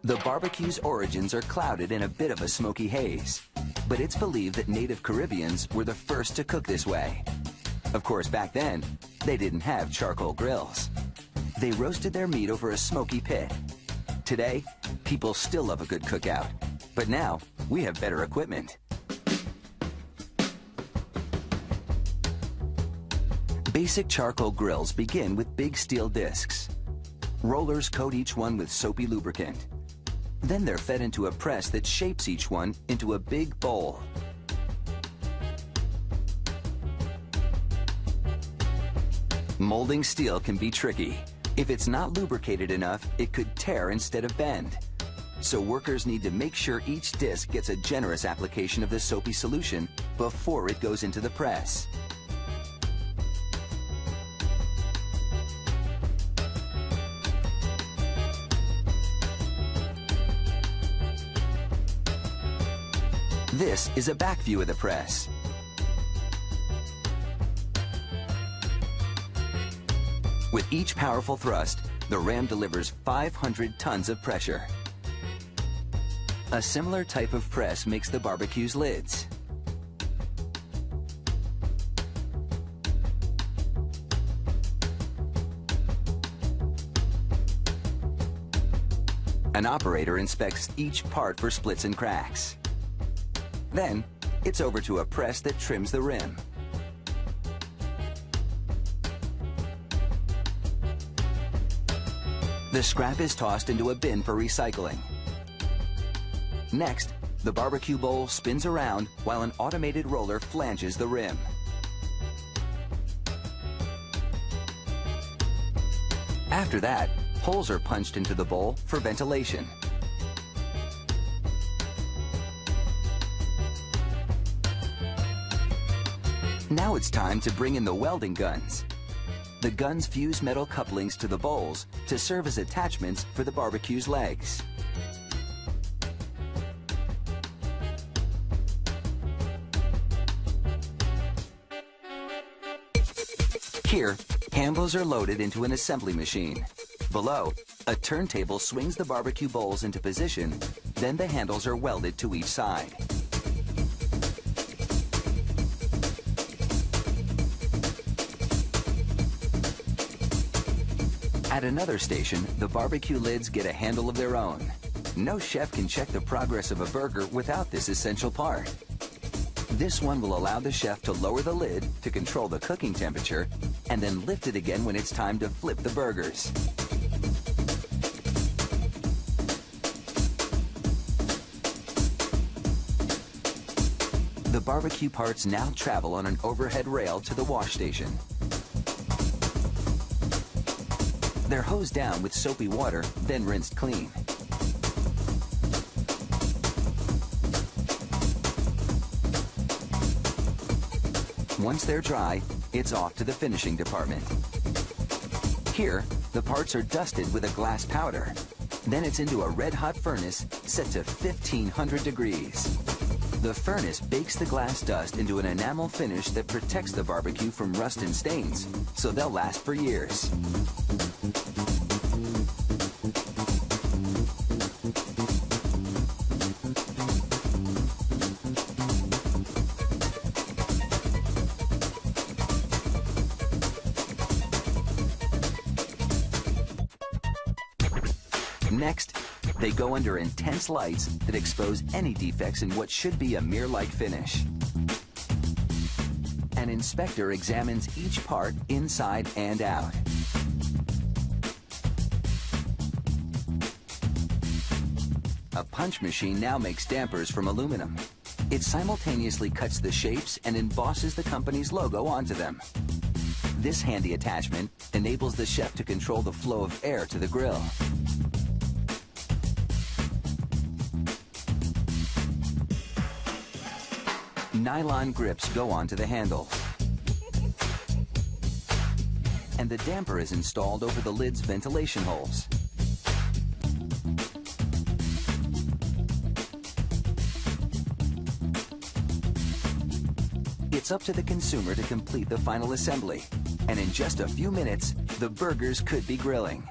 The barbecue's origins are clouded in a bit of a smoky haze, but it's believed that native Caribbeans were the first to cook this way. Of course, back then, they didn't have charcoal grills. They roasted their meat over a smoky pit. Today, people still love a good cookout, but now we have better equipment. Basic charcoal grills begin with big steel discs. Rollers coat each one with soapy lubricant. Then they're fed into a press that shapes each one into a big bowl. Molding steel can be tricky. If it's not lubricated enough, it could tear instead of bend. So workers need to make sure each disc gets a generous application of the soapy solution before it goes into the press. This is a back view of the press. With each powerful thrust, the ram delivers 500 tons of pressure. A similar type of press makes the barbecue's lids. An operator inspects each part for splits and cracks. Then, it's over to a press that trims the rim. The scrap is tossed into a bin for recycling. Next, the barbecue bowl spins around while an automated roller flanges the rim. After that, holes are punched into the bowl for ventilation. Now it's time to bring in the welding guns. The guns fuse metal couplings to the bowls to serve as attachments for the barbecue's legs. Here, handles are loaded into an assembly machine. Below, a turntable swings the barbecue bowls into position, then the handles are welded to each side. At another station, the barbecue lids get a handle of their own. No chef can check the progress of a burger without this essential part. This one will allow the chef to lower the lid to control the cooking temperature and then lift it again when it's time to flip the burgers. The barbecue parts now travel on an overhead rail to the wash station. They're hosed down with soapy water, then rinsed clean. Once they're dry, it's off to the finishing department. Here, the parts are dusted with a glass powder. Then it's into a red-hot furnace set to 1500 degrees. The furnace bakes the glass dust into an enamel finish that protects the barbecue from rust and stains, so they'll last for years. Next, they go under intense lights that expose any defects in what should be a mirror-like finish. An inspector examines each part inside and out. A punch machine now makes dampers from aluminum. It simultaneously cuts the shapes and embosses the company's logo onto them. This handy attachment enables the chef to control the flow of air to the grill. Nylon grips go onto the handle. And the damper is installed over the lid's ventilation holes. It's up to the consumer to complete the final assembly. And in just a few minutes, the burgers could be grilling.